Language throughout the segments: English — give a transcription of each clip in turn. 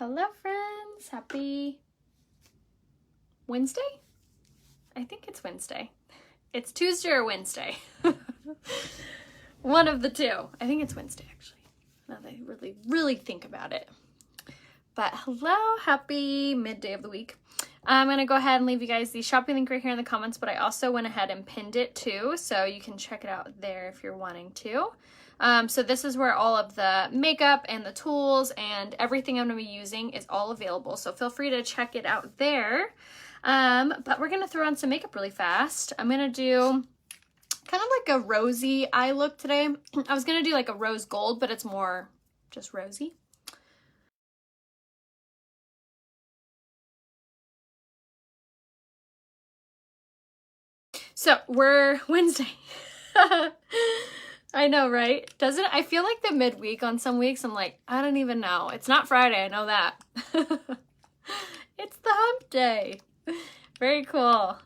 Hello friends, happy Wednesday? I think it's Wednesday. It's Tuesday or Wednesday. One of the two. I think it's Wednesday actually, now that I really think about it. But hello, happy midday of the week. I'm gonna go ahead and leave you guys the shopping link right here in the comments, but I also went ahead and pinned it too, so you can check it out there if you're wanting to. So this is where all of the makeup and the tools and everything I'm going to be using is all available. So feel free to check it out there. But we're going to throw on some makeup really fast. I'm going to do kind of like a rosy eye look today. I was going to do like a rose gold, but it's more just rosy. So we're Wednesday. I know, right? Doesn't I feel like the midweek on some weeks, I'm like, I don't even know. It's not Friday, I know that. It's the hump day. Very cool.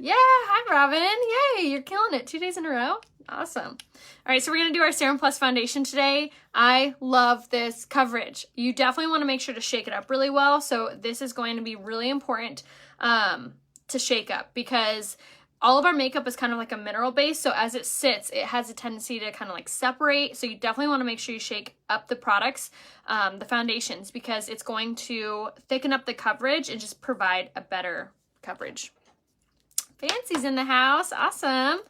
Yeah, hi Robin. Yay, you're killing it. 2 days in a row. Awesome. All right, so we're going to do our Serum Plus foundation today. I love this coverage. You definitely want to make sure to shake it up really well. So this is going to be really important to shake up because all of our makeup is kind of like a mineral base, so as it sits, it has a tendency to kind of like separate, so you definitely want to make sure you shake up the products, the foundations, because it's going to thicken up the coverage and just provide a better coverage. Fancy's in the house, awesome.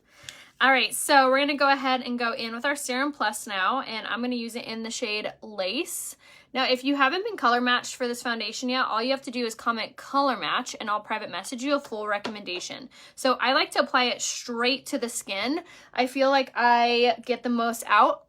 All right, so we're gonna go ahead and go in with our Serum Plus now, and I'm gonna use it in the shade Lace. Now, if you haven't been color matched for this foundation yet, all you have to do is comment color match and I'll private message you a full recommendation. So I like to apply it straight to the skin. I feel like I get the most out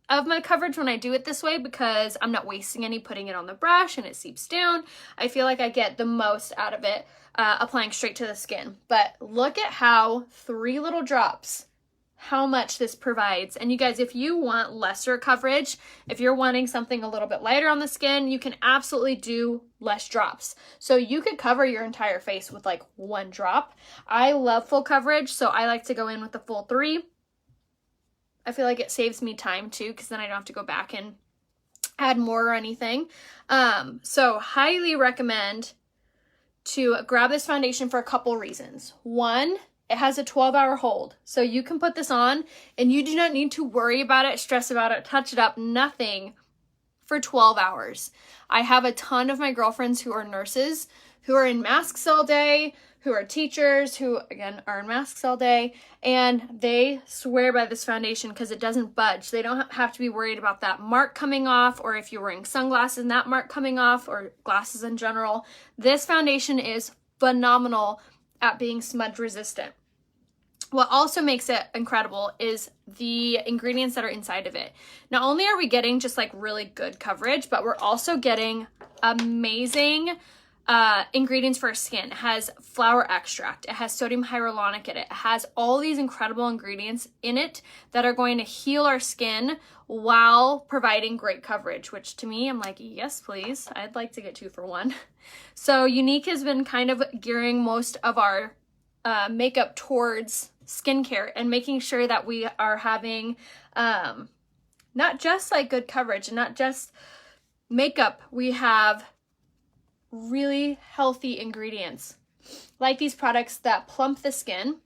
of my coverage when I do it this way because I'm not wasting any putting it on the brush and it seeps down. I feel like I get the most out of it applying straight to the skin. But look at how 3 little drops, how much this provides. And you guys, if you want lesser coverage, if you're wanting something a little bit lighter on the skin, you can absolutely do less drops. So you could cover your entire face with like 1 drop. I love full coverage, so I like to go in with the full 3. I feel like it saves me time too, because then I don't have to go back and add more or anything. So highly recommend to grab this foundation for a couple reasons. One, it has a 12-hour hold, so you can put this on and you do not need to worry about it, stress about it, touch it up, nothing for 12 hours. I have a ton of my girlfriends who are nurses, who are in masks all day, who are teachers, who again are in masks all day, and they swear by this foundation because it doesn't budge. They don't have to be worried about that mark coming off, or if you're wearing sunglasses and that mark coming off, or glasses in general. This foundation is phenomenal at being smudge resistant. What also makes it incredible is the ingredients that are inside of it. Not only are we getting just like really good coverage, but we're also getting amazing ingredients for our skin. It has flower extract, it has sodium hyaluronic in it, it has all these incredible ingredients in it that are going to heal our skin while providing great coverage, which to me, I'm like, yes, please. I'd like to get 2 for 1. So Unique has been kind of gearing most of our makeup towards skincare and making sure that we are having not just like good coverage and not just makeup, we have really healthy ingredients like these products that plump the skin.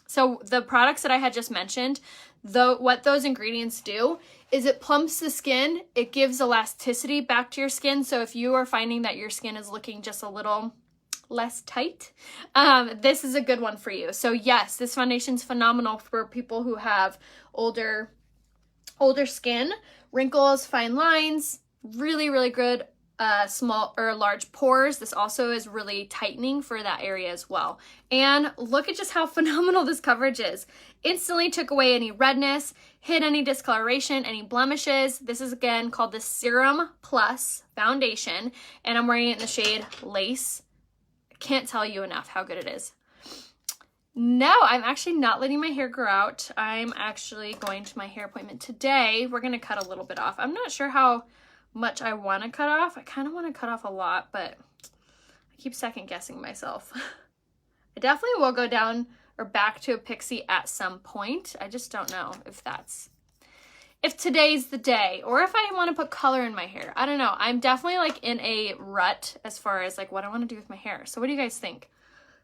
So the products that I had just mentioned, what those ingredients do is it plumps the skin, it gives elasticity back to your skin. So if you are finding that your skin is looking just a little less tight, this is a good one for you. So yes, this foundation is phenomenal for people who have older skin, wrinkles, fine lines, really good small or large pores. This also is really tightening for that area as well. And look at just how phenomenal this coverage is. Instantly took away any redness, hid any discoloration, any blemishes. This is again called the Serum Plus foundation, and I'm wearing it in the shade Lace. Can't tell you enough how good it is. No, I'm actually not letting my hair grow out. I'm actually going to my hair appointment today. We're going to cut a little bit off. I'm not sure how much I want to cut off. I kind of want to cut off a lot, but I keep second guessing myself. I definitely will go down or back to a pixie at some point. I just don't know if that's if today's the day, or if I want to put color in my hair. I don't know. I'm definitely like in a rut as far as like what I want to do with my hair. So what do you guys think?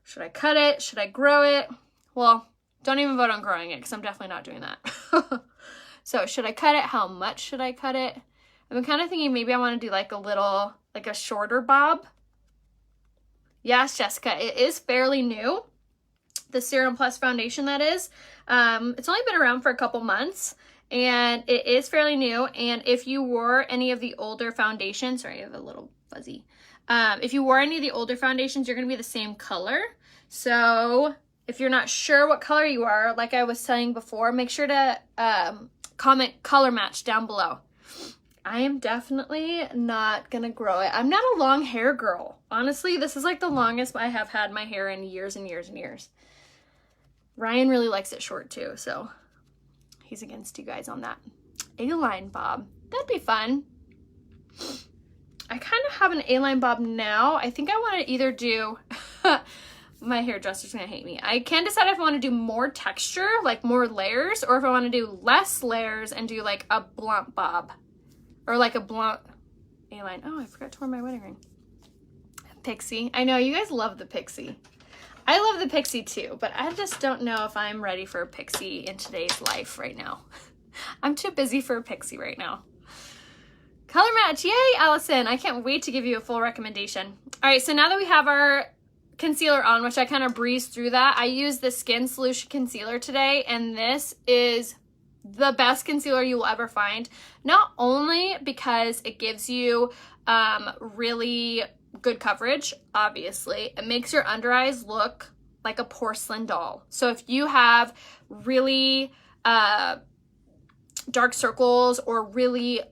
Should I cut it? Should I grow it? Well, don't even vote on growing it because I'm definitely not doing that. So should I cut it? How much should I cut it? I'm kind of thinking maybe I want to do like a little, like a shorter bob. Yes, Jessica, it is fairly new. The Serum Plus foundation, that is. It's only been around for a couple months, and it is fairly new. And if you wore any of the older foundations, sorry, I have a little fuzzy. If you wore any of the older foundations, you're going to be the same color. So if you're not sure what color you are, like I was saying before, make sure to comment color match down below. I am definitely not gonna grow it. I'm not a long hair girl. Honestly, this is like the longest I have had my hair in years and years and years. Ryan really likes it short too, so he's against you guys on that. A-line bob, that'd be fun. I kind of have an A-line bob now. I think I want to either do, my hairdresser's gonna hate me. I can't decide if I want to do more texture, like more layers, or if I want to do less layers and do like a blunt bob. Or like a blunt A-line. Oh, I forgot to wear my wedding ring. Pixie. I know, you guys love the pixie. I love the pixie too, but I just don't know if I'm ready for a pixie in today's life right now. I'm too busy for a pixie right now. Color match. Yay, Allison. I can't wait to give you a full recommendation. All right, so now that we have our concealer on, which I kind of breezed through that, I used the Skin Solution Concealer today, and this is the best concealer you will ever find. Not only because it gives you really good coverage, obviously, it makes your under eyes look like a porcelain doll. So if you have really dark circles or really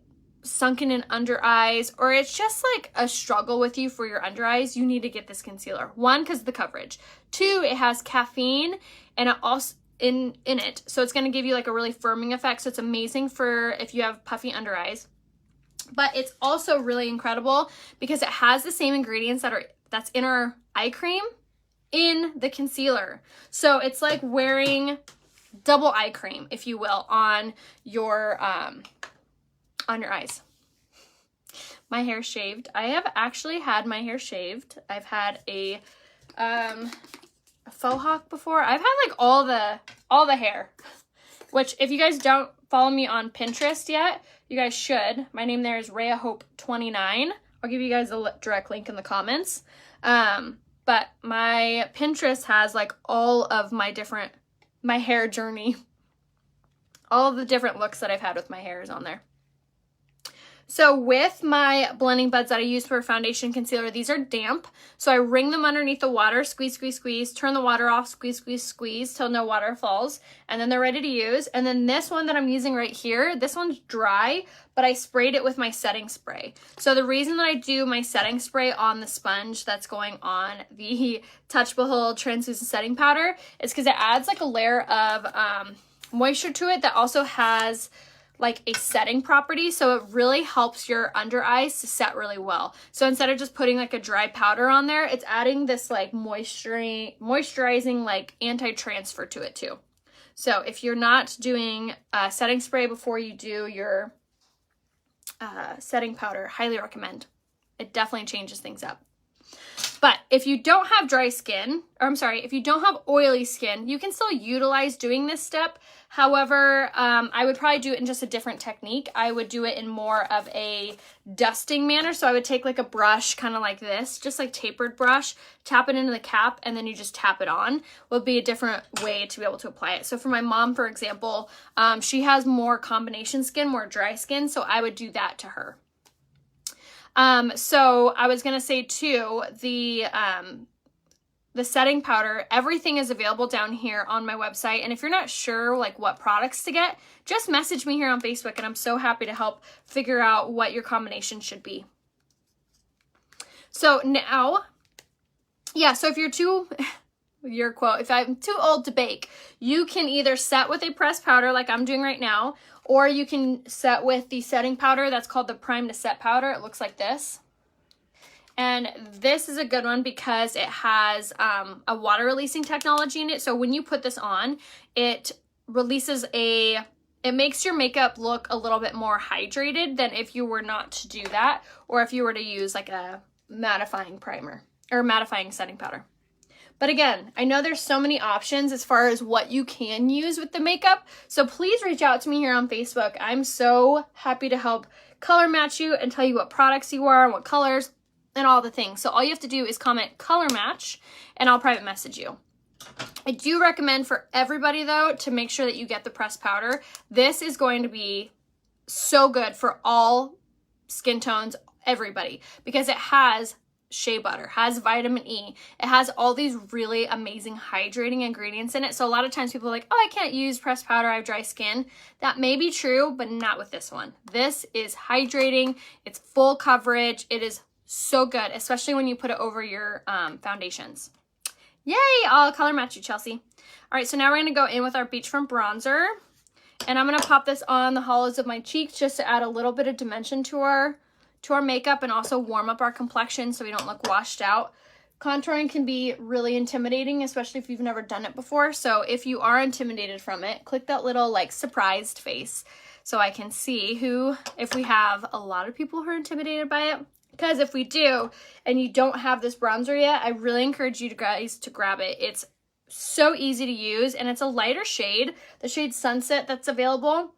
sunken in under eyes, or it's just like a struggle with you for your under eyes, you need to get this concealer. One, because of the coverage. Two, it has caffeine, and it also in it, so it's going to give you like a really firming effect, so it's amazing for if you have puffy under eyes. But it's also really incredible because it has the same ingredients that's in our eye cream in the concealer. So it's like wearing double eye cream, if you will, on your eyes. My hair shaved. I have actually had my hair shaved. I've had a faux hawk before. I've had like all the hair, which if you guys don't follow me on Pinterest yet, you guys should. My name there is Rhea Hope 29. I'll give you guys a direct link in the comments. But my Pinterest has like all of my hair journey. All of the different looks that I've had with my hair is on there. So with my blending buds that I use for foundation concealer, these are damp. So I wring them underneath the water, squeeze, squeeze, squeeze, turn the water off, squeeze, squeeze, squeeze till no water falls. And then they're ready to use. And then this one that I'm using right here, this one's dry, but I sprayed it with my setting spray. So the reason that I do my setting spray on the sponge that's going on the Touch Behold Translucent Setting Powder is because it adds like a layer of moisture to it that also has like a setting property, so it really helps your under eyes to set really well. So instead of just putting like a dry powder on there, it's adding this like moisturizing like anti-transfer to it too. So if you're not doing a setting spray before you do your setting powder, highly recommend. It definitely changes things up. But if you don't have dry skin, or I'm sorry, if you don't have oily skin, you can still utilize doing this step. However, I would probably do it in just a different technique. I would do it in more of a dusting manner. So I would take like a brush, kind of like this, just like tapered brush, tap it into the cap, and then you just tap it on. Would be a different way to be able to apply it. So for my mom, for example, she has more combination skin, more dry skin, so I would do that to her. So I was going to say too, the setting powder, everything is available down here on my website. And if you're not sure like what products to get, just message me here on Facebook and I'm so happy to help figure out what your combination should be. So now, yeah, so if you're your quote, if I'm too old to bake, you can either set with a pressed powder like I'm doing right now, or you can set with the setting powder that's called the Prime to Set powder. It looks like this. And this is a good one because it has a water releasing technology in it. So when you put this on, it releases a It makes your makeup look a little bit more hydrated than if you were not to do that, or if you were to use like a mattifying primer or mattifying setting powder. But again, I know there's so many options as far as what you can use with the makeup, so please reach out to me here on Facebook. I'm so happy to help color match you and tell you what products you are and what colors and all the things. So all you have to do is comment color match and I'll private message you. I do recommend for everybody though to make sure that you get the pressed powder. This is going to be so good for all skin tones, everybody, because it has shea butter, has vitamin E, it has all these really amazing hydrating ingredients in it. So a lot of times people are like, oh, I can't use pressed powder, I have dry skin. That may be true, but not with this one. This is hydrating, it's full coverage, it is so good, especially when you put it over your foundations. Yay, I'll color match you, Chelsea. All right, so now we're gonna go in with our Beachfront Bronzer, and I'm gonna pop this on the hollows of my cheeks just to add a little bit of dimension to our makeup and also warm up our complexion so we don't look washed out. Contouring can be really intimidating, especially if you've never done it before. So if you are intimidated from it, click that little like surprised face so I can see if we have a lot of people who are intimidated by it. Because if we do, and you don't have this bronzer yet, I really encourage you guys to grab it. It's so easy to use, and it's a lighter shade. The shade Sunset that's available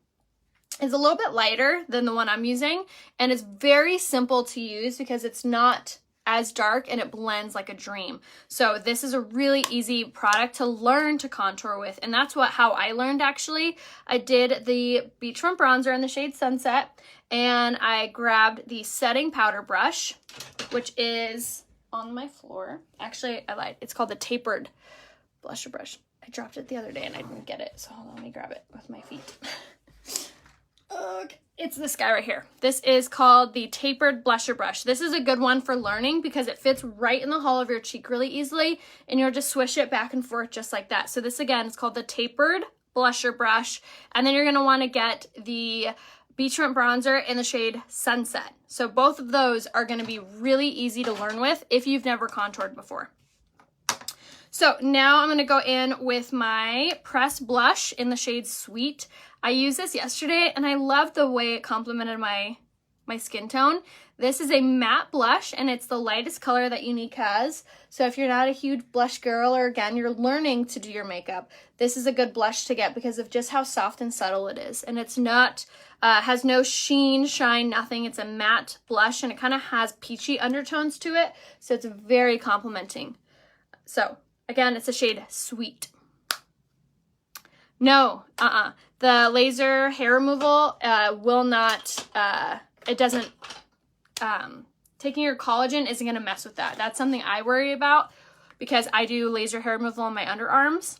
is a little bit lighter than the one I'm using, and it's very simple to use because it's not as dark and it blends like a dream. So this is a really easy product to learn to contour with, and that's how I learned actually. I did the Beachfront Bronzer in the shade Sunset, and I grabbed the setting powder brush, which is on my floor. Actually, I lied. It's called the tapered blusher brush. I dropped it the other day and I didn't get it, so hold on, let me grab it with my feet. Okay. It's this guy right here. This is called the tapered blusher brush. This is a good one for learning because it fits right in the hollow of your cheek really easily, and you'll just swish it back and forth just like that. So this again is called the tapered blusher brush, and then you're going to want to get the Beachfront Bronzer in the shade Sunset. So both of those are going to be really easy to learn with if you've never contoured before. So now I'm going to go in with my pressed blush in the shade Sweet. I used this yesterday and I loved the way it complemented my skin tone. This is a matte blush and it's the lightest color that Unique has. So if you're not a huge blush girl, or again, you're learning to do your makeup, this is a good blush to get because of just how soft and subtle it is. And it's not, has no sheen, shine, nothing. It's a matte blush and it kind of has peachy undertones to it. So it's very complimenting. So again, it's a shade Sweet. No, the laser hair removal will not, it doesn't, taking your collagen isn't going to mess with that. That's something I worry about because I do laser hair removal on my underarms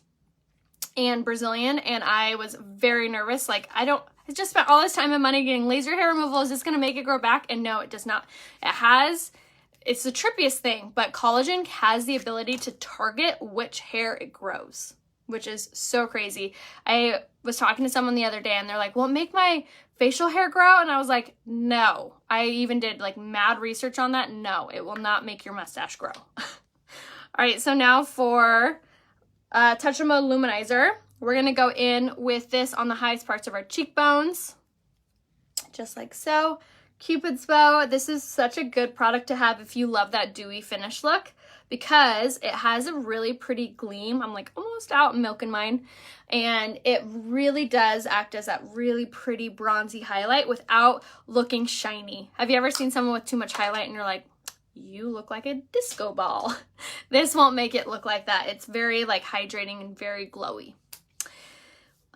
and Brazilian, and I was very nervous. Like, I just spent all this time and money getting laser hair removal. Is this going to make it grow back? And no, it does not. It's the trippiest thing, but collagen has the ability to target which hair it grows, which is so crazy. I was talking to someone the other day and they're like, will it make my facial hair grow? And I was like, no. I even did like mad research on that. No, it will not make your mustache grow. All right, so now for Tetra Luminizer, we're going to go in with this on the highest parts of our cheekbones, just like so. Cupid's bow. This is such a good product to have if you love that dewy finish look because it has a really pretty gleam. I'm like almost out milking mine, and it really does act as that really pretty bronzy highlight without looking shiny. Have you ever seen someone with too much highlight and you're like, you look like a disco ball? This won't make it look like that. It's very like hydrating and very glowy.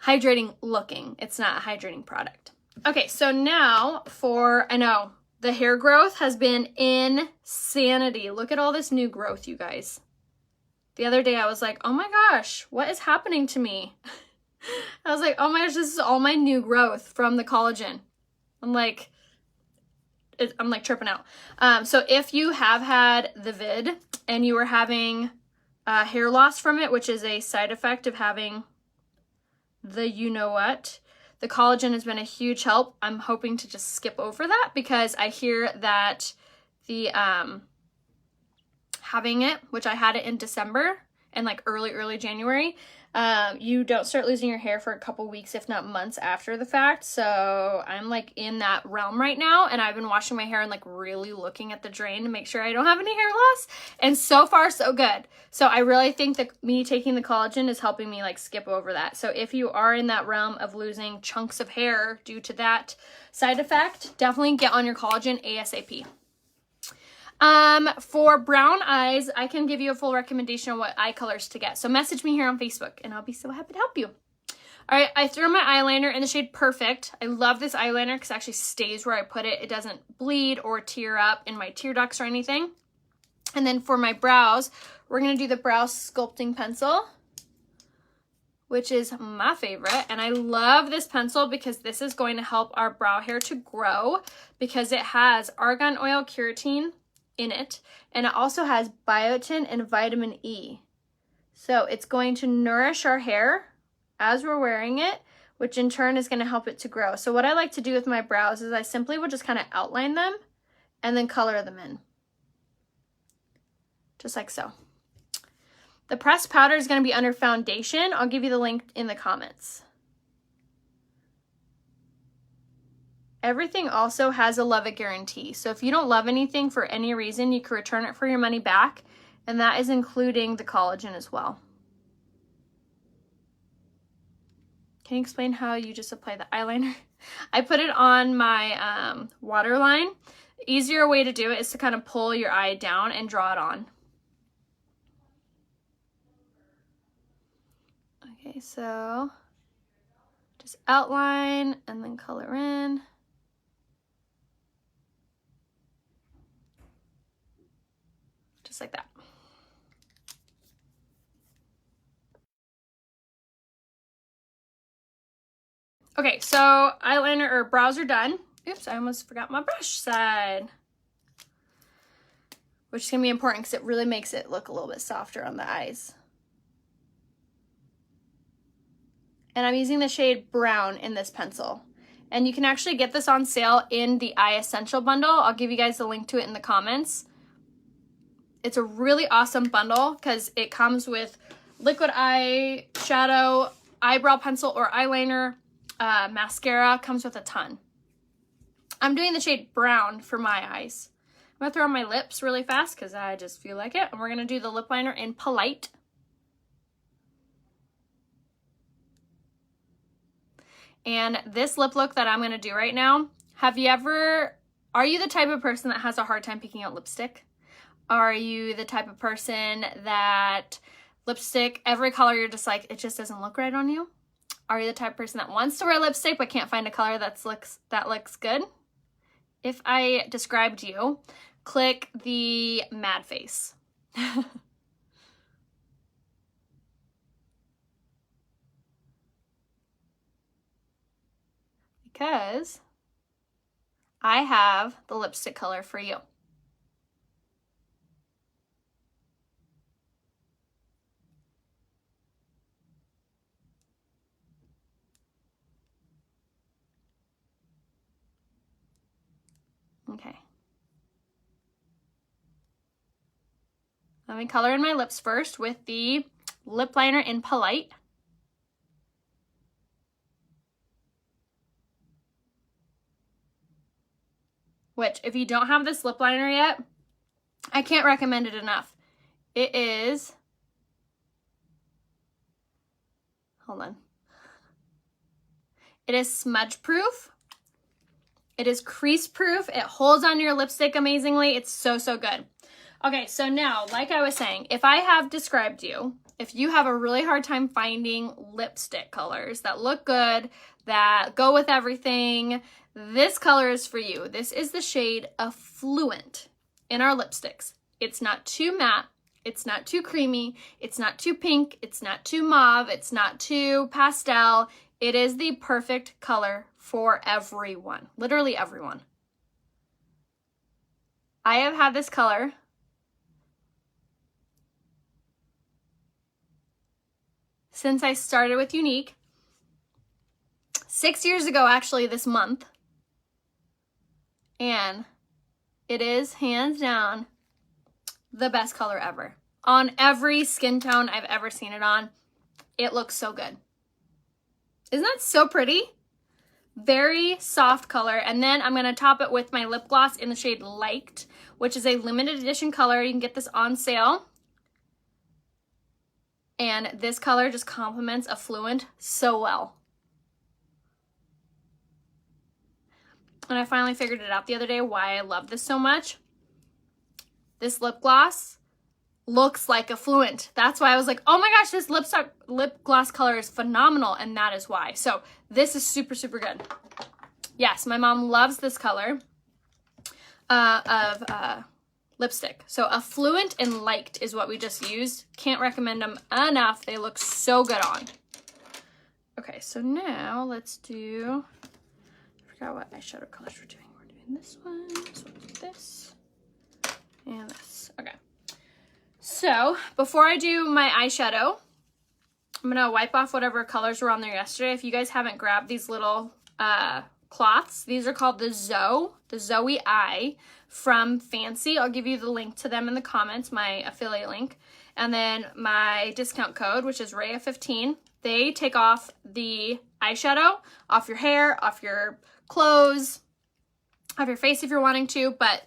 Hydrating looking. It's not a hydrating product. Okay, so now I know the hair growth has been insanity. Look at all this new growth, you guys. The other day I was like, oh my gosh, what is happening to me? I was like, oh my gosh, this is all my new growth from the collagen. I'm like tripping out. So if you have had the vid and you are having hair loss from it, which is a side effect of having the you-know-what, the collagen has been a huge help. I'm hoping to just skip over that because I hear that the having it, which I had it in December and like early January, You don't start losing your hair for a couple weeks, if not months after the fact. So I'm like in that realm right now, and I've been washing my hair and like really looking at the drain to make sure I don't have any hair loss. And so far, so good. So I really think that me taking the collagen is helping me like skip over that. So if you are in that realm of losing chunks of hair due to that side effect, definitely get on your collagen ASAP. For brown eyes, I can give you a full recommendation on what eye colors to get. So message me here on Facebook and I'll be so happy to help you. All right, I threw my eyeliner in the shade Perfect. I love this eyeliner because it actually stays where I put it. It doesn't bleed or tear up in my tear ducts or anything. And then for my brows, we're going to do the Brow Sculpting Pencil, which is my favorite. And I love this pencil because this is going to help our brow hair to grow because it has argan oil keratin in it, and it also has biotin and vitamin E. So it's going to nourish our hair as we're wearing it, which in turn is going to help it to grow. So what I like to do with my brows is I simply will just kind of outline them and then color them in. Just like so. The pressed powder is going to be under foundation. I'll give you the link in the comments. Everything also has a love it guarantee. So if you don't love anything for any reason, you can return it for your money back. And that is including the collagen as well. Can you explain how you just apply the eyeliner? I put it on my waterline. The easier way to do it is to kind of pull your eye down and draw it on. Okay, so just outline and then color in. Just like that. Okay, so eyeliner or brows are done. Oops, I almost forgot my brush side. Which is going to be important because it really makes it look a little bit softer on the eyes. And I'm using the shade Brown in this pencil. And you can actually get this on sale in the Eye Essential bundle. I'll give you guys the link to it in the comments. It's a really awesome bundle because it comes with liquid eye shadow, eyebrow pencil or eyeliner, mascara, comes with a ton. I'm doing the shade Brown for my eyes. I'm going to throw on my lips really fast because I just feel like it. And we're going to do the lip liner in Polite. And this lip look that I'm going to do right now, are you the type of person that has a hard time picking out lipstick? Are you the type of person that lipstick, every color you're just like, it just doesn't look right on you? Are you the type of person that wants to wear lipstick but can't find a color that looks good? If I described you, click the mad face. Because I have the lipstick color for you. Okay. Let me color in my lips first with the lip liner in Polite. Which, if you don't have this lip liner yet, I can't recommend it enough. It is, hold on. It is smudge proof. It is crease proof. It holds on your lipstick amazingly. It's so, so good. Okay, so now, like I was saying, if I have described you, if you have a really hard time finding lipstick colors that look good, that go with everything, this color is for you. This is the shade Affluent in our lipsticks. It's not too matte. It's not too creamy. It's not too pink. It's not too mauve. It's not too pastel. It is the perfect color for everyone. Literally everyone. I have had this color since I started with Unique. 6 years ago, actually, this month. And it is, hands down, the best color ever. On every skin tone I've ever seen it on. It looks so good. Isn't that so pretty? Very soft color. And then I'm going to top it with my lip gloss in the shade Liked, which is a limited edition color. You can get this on sale. And this color just complements Affluent so well. And I finally figured it out the other day why I love this so much. This lip gloss looks like Affluent. That's why I was like, oh my gosh, this lip gloss color is phenomenal, and that is why. So this is super, super good. Yes, my mom loves this color of lipstick. So Affluent and Liked is what we just used. Can't recommend them enough. They look so good on. Okay, so now let's do, I forgot what eyeshadow colors we're doing. We're doing this one, this, and this. Okay. So before I do my eyeshadow, I'm gonna wipe off whatever colors were on there yesterday. If you guys haven't grabbed these little cloths, these are called the Zoe Eye from Fancy. I'll give you the link to them in the comments, my affiliate link. And then my discount code, which is Raya15. They take off the eyeshadow, off your hair, off your clothes, off your face if you're wanting to, but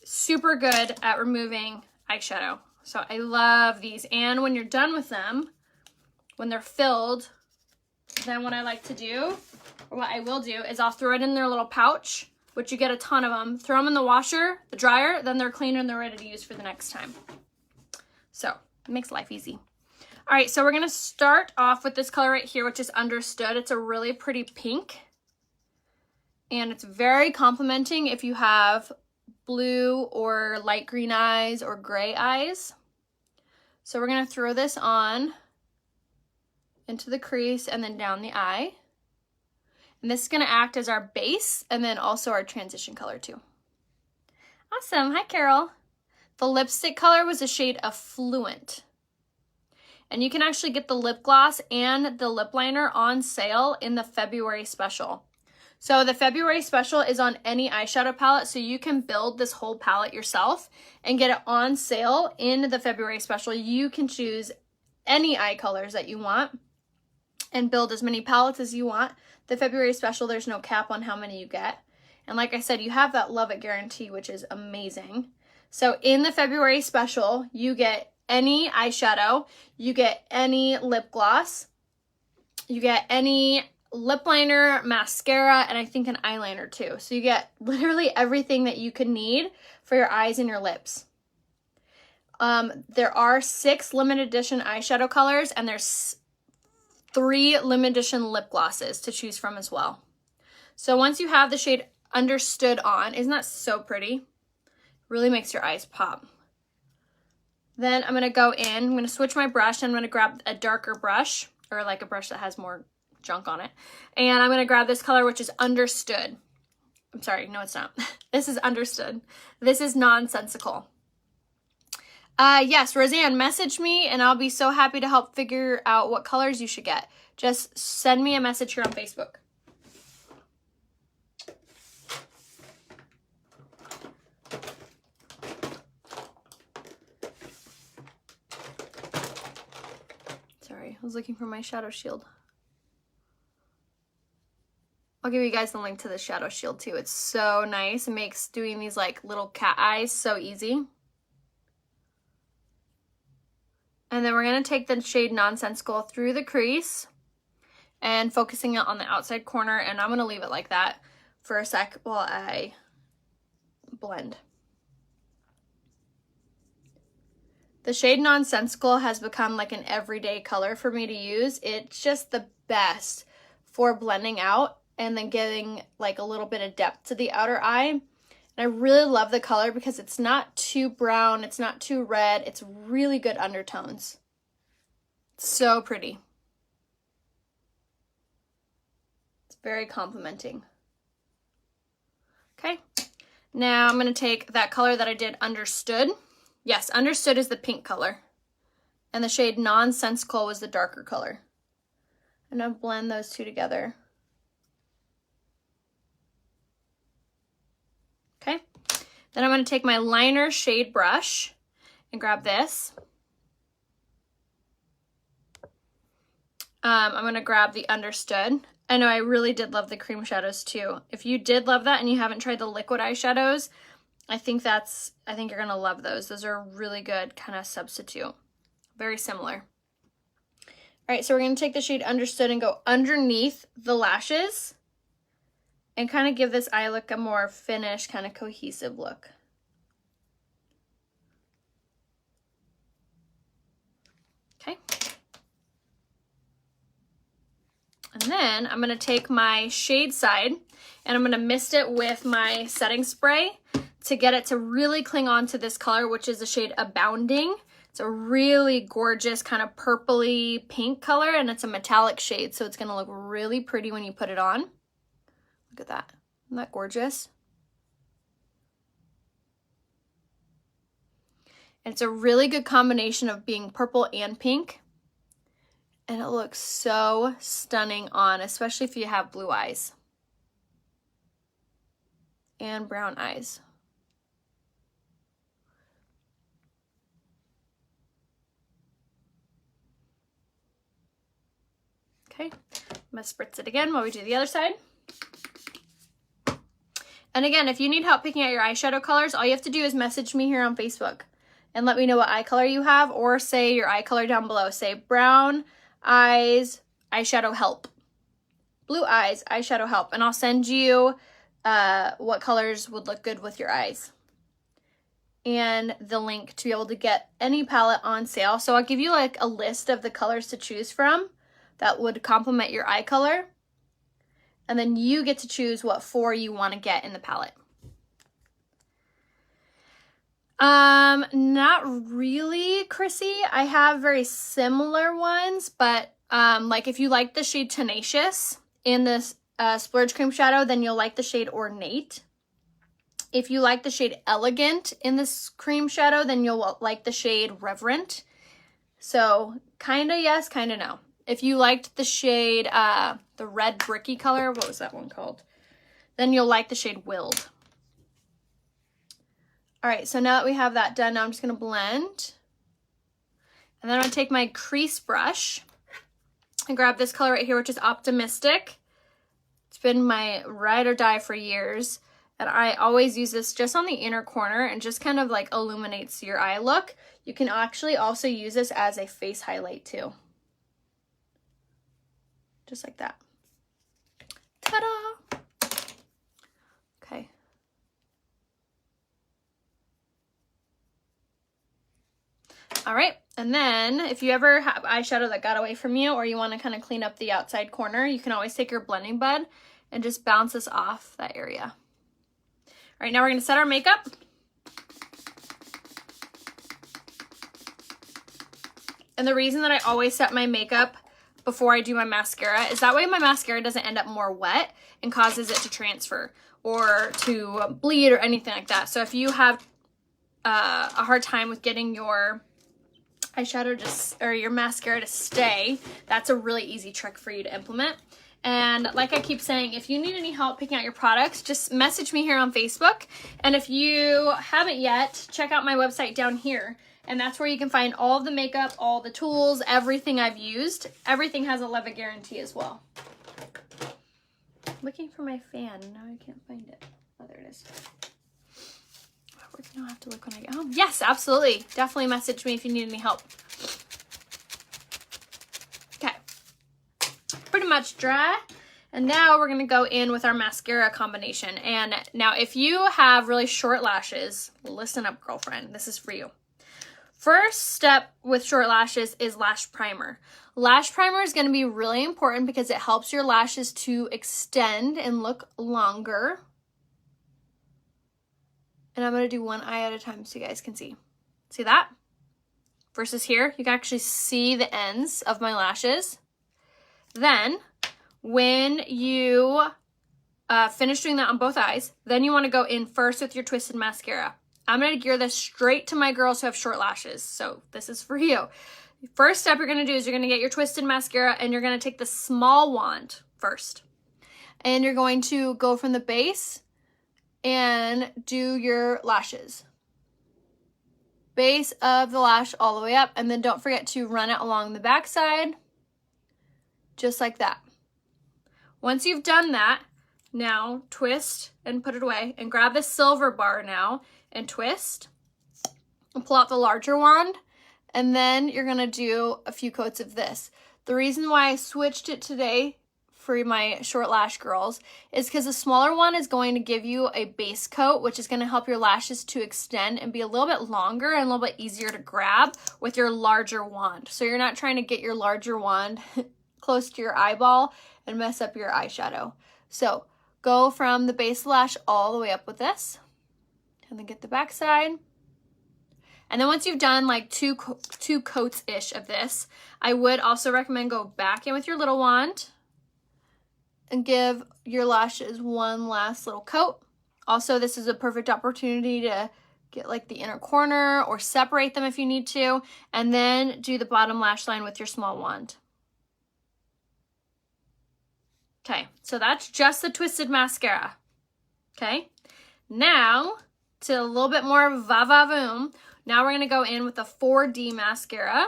super good at removing eyeshadow. So I love these. And when you're done with them, when they're filled, then what I like to do, or what I will do, is I'll throw it in their little pouch, which you get a ton of them. Throw them in the washer, the dryer, then they're clean and they're ready to use for the next time. So it makes life easy. All right, so we're gonna start off with this color right here, which is Understood. It's a really pretty pink. And it's very complimenting if you have blue or light green eyes or gray eyes. So we're gonna throw this on into the crease and then down the eye. And this is gonna act as our base and then also our transition color too. Awesome, hi Carol. The lipstick color was a shade Affluent. And you can actually get the lip gloss and the lip liner on sale in the February special. So the February special is on any eyeshadow palette, so you can build this whole palette yourself and get it on sale in the February special. You can choose any eye colors that you want and build as many palettes as you want. The February special, there's no cap on how many you get. And like I said, you have that Love It guarantee, which is amazing. So in the February special, you get any eyeshadow, you get any lip gloss, you get any lip liner, mascara, and I think an eyeliner too. So you get literally everything that you could need for your eyes and your lips. There are 6 limited edition eyeshadow colors, and there's 3 limited edition lip glosses to choose from as well. So once you have the shade Understood on, isn't that so pretty? Really makes your eyes pop. Then I'm gonna go in, I'm gonna switch my brush, and I'm gonna grab a darker brush, or like a brush that has more junk on it. And I'm gonna grab this color, which is Understood. I'm sorry, no it's not. This is Understood. This is Nonsensical. Yes, Roseanne, message me and I'll be so happy to help figure out what colors you should get. Just send me a message here on Facebook. Sorry, I was looking for my shadow shield. I'll give you guys the link to the shadow shield too. It's so nice. It makes doing these like little cat eyes so easy. And then we're going to take the shade Nonsensical through the crease and focusing it on the outside corner. And I'm going to leave it like that for a sec while I blend. The shade Nonsensical has become like an everyday color for me to use. It's just the best for blending out and then giving like a little bit of depth to the outer eye. And I really love the color because it's not too brown, it's not too red, it's really good undertones. It's so pretty. It's very complimenting. Okay, now I'm going to take that color that I did Understood. Yes, Understood is the pink color. And the shade Nonsensical was the darker color. I'm going to blend those two together. Okay, then I'm going to take my liner shade brush and grab this. I'm going to grab the Understood. I know I really did love the cream shadows too. If you did love that and you haven't tried the liquid eyeshadows, I think you're going to love those. Those are a really good kind of substitute. Very similar. All right, so we're going to take the shade Understood and go underneath the lashes and kind of give this eye look a more finished, kind of cohesive look. Okay. And then I'm going to take my shade side and I'm going to mist it with my setting spray to get it to really cling on to this color, which is the shade Abounding. It's a really gorgeous kind of purpley pink color, and it's a metallic shade, so it's going to look really pretty when you put it on. Look at that. Isn't that gorgeous? And it's a really good combination of being purple and pink. And it looks so stunning on, especially if you have blue eyes and brown eyes. Okay, I'm gonna spritz it again while we do the other side. And again, if you need help picking out your eyeshadow colors, all you have to do is message me here on Facebook and let me know what eye color you have, or say your eye color down below. Say brown eyes, eyeshadow help. Blue eyes, eyeshadow help. And I'll send you what colors would look good with your eyes. And the link to be able to get any palette on sale. So I'll give you like a list of the colors to choose from that would complement your eye color. And then you get to choose what 4 you want to get in the palette. Not really, Chrissy. I have very similar ones, but like if you like the shade Tenacious in this Splurge Cream Shadow, then you'll like the shade Ornate. If you like the shade Elegant in this cream shadow, then you'll like the shade Reverent. So kinda yes, kinda no. If you liked the shade, the red bricky color, what was that one called? Then you'll like the shade Willed. All right, so now that we have that done, now I'm just gonna blend. And then I'm gonna take my crease brush and grab this color right here, which is Optimistic. It's been my ride or die for years. And I always use this just on the inner corner and just kind of like illuminates your eye look. You can actually also use this as a face highlight too. Just like that. Ta-da! Okay. All right, and then if you ever have eyeshadow that got away from you or you want to kind of clean up the outside corner, you can always take your blending bud and just bounce this off that area. All right, now we're going to set our makeup. And the reason that I always set my makeup before I do my mascara is that way my mascara doesn't end up more wet and causes it to transfer or to bleed or anything like that. So if you have a hard time with getting your eyeshadow or your mascara to stay, that's a really easy trick for you to implement. And like I keep saying, if you need any help picking out your products, just message me here on Facebook. And if you haven't yet, check out my website down here. And that's where you can find all of the makeup, all the tools, everything I've used. Everything has a Love It guarantee as well. Looking for my fan, now I can't find it. Oh, there it is. Where can I have to look when I get home? Yes, absolutely. Definitely message me if you need any help. Okay. Pretty much dry. And now we're going to go in with our mascara combination. And now if you have really short lashes, listen up, girlfriend. This is for you. First step with short lashes is Lash Primer. Lash Primer is going to be really important because it helps your lashes to extend and look longer. And I'm going to do one eye at a time so you guys can see. See that? Versus here, you can actually see the ends of my lashes. Then, when you finish doing that on both eyes, then you want to go in first with your Twisted Mascara. I'm going to gear this straight to my girls who have short lashes, so this is for you. First step you're going to do is you're going to get your Twisted Mascara and you're going to take the small wand first. And you're going to go from the base and do your lashes. Base of the lash all the way up, and then don't forget to run it along the back side just like that. Once you've done that, now twist and put it away and grab the silver bar now and twist and pull out the larger wand, and then you're gonna do a few coats of this. The reason why I switched it today for my short lash girls is because the smaller one is going to give you a base coat, which is going to help your lashes to extend and be a little bit longer and a little bit easier to grab with your larger wand. So you're not trying to get your larger wand close to your eyeball and mess up your eyeshadow. So go from the base lash all the way up with this, and then get the back side. And then once you've done like two coats-ish of this, I would also recommend go back in with your little wand and give your lashes one last little coat. Also, this is a perfect opportunity to get like the inner corner or separate them if you need to, and then do the bottom lash line with your small wand. Okay, so that's just the twisted mascara. Okay, now to a little bit more va-va-voom. Now we're gonna go in with a 4D mascara,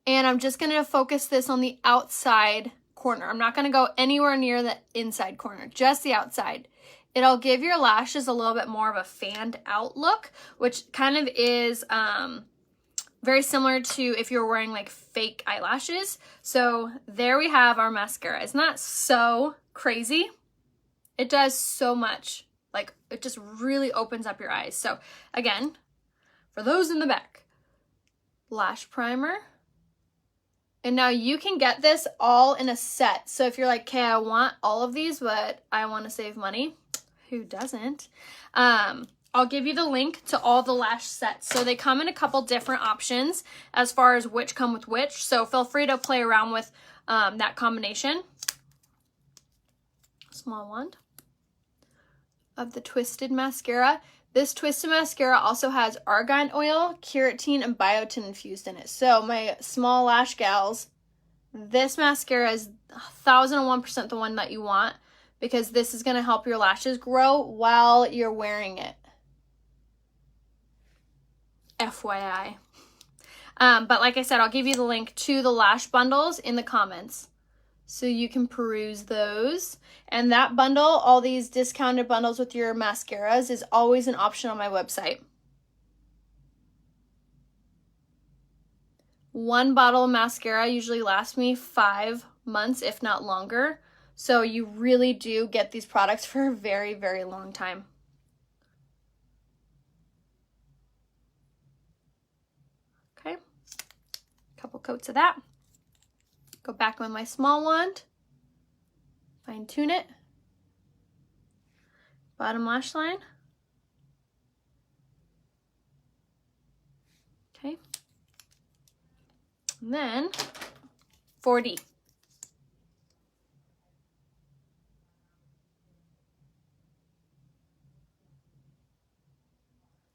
and I'm just gonna focus this on the outside corner. I'm not going to go anywhere near the inside corner, just the outside. It'll give your lashes a little bit more of a fanned out look, which kind of is very similar to if you're wearing like fake eyelashes. So there we have our mascara. It's not so crazy. It does so much. Like, it just really opens up your eyes. So again, for those in the back, lash primer. And now you can get this all in a set. So if you're like, okay, I want all of these, but I want to save money. Who doesn't? I'll give you the link to all the lash sets. So they come in a couple different options as far as which come with which. So feel free to play around with that combination. Small wand of the twisted mascara. This twisted mascara also has argan oil, keratin, and biotin infused in it. So my small lash gals, this mascara is 1001% the one that you want, because this is going to help your lashes grow while you're wearing it. FYI. But like I said, I'll give you the link to the lash bundles in the comments, so you can peruse those. And that bundle, all these discounted bundles with your mascaras, is always an option on my website. One bottle of mascara usually lasts me 5 months, if not longer. So you really do get these products for a very, very long time. Okay, a couple coats of that. Go back with my small wand, fine tune it, bottom lash line. Okay, and then 4D.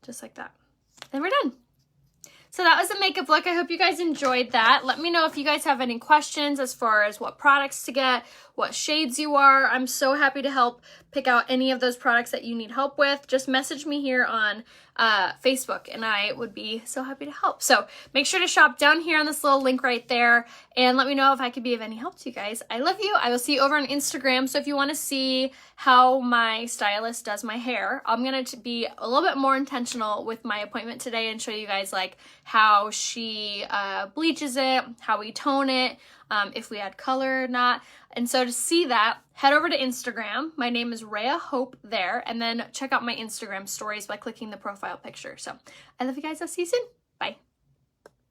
Just like that. Then we're done. So that was the makeup look. I hope you guys enjoyed that. Let me know if you guys have any questions as far as what products to get, what shades you are. I'm so happy to help pick out any of those products that you need help with. Just message me here on Facebook, and I would be so happy to help. So make sure to shop down here on this little link right there, and let me know if I could be of any help to you guys. I love you. I will see you over on Instagram. So if you want to see how my stylist does my hair, I'm going to be a little bit more intentional with my appointment today and show you guys like how she bleaches it, how we tone it, if we add color or not. And so to see that, head over to Instagram. My name is Rhea Hope there, and then check out my Instagram stories by clicking the profile picture. So I love you guys. I'll see you soon. Bye.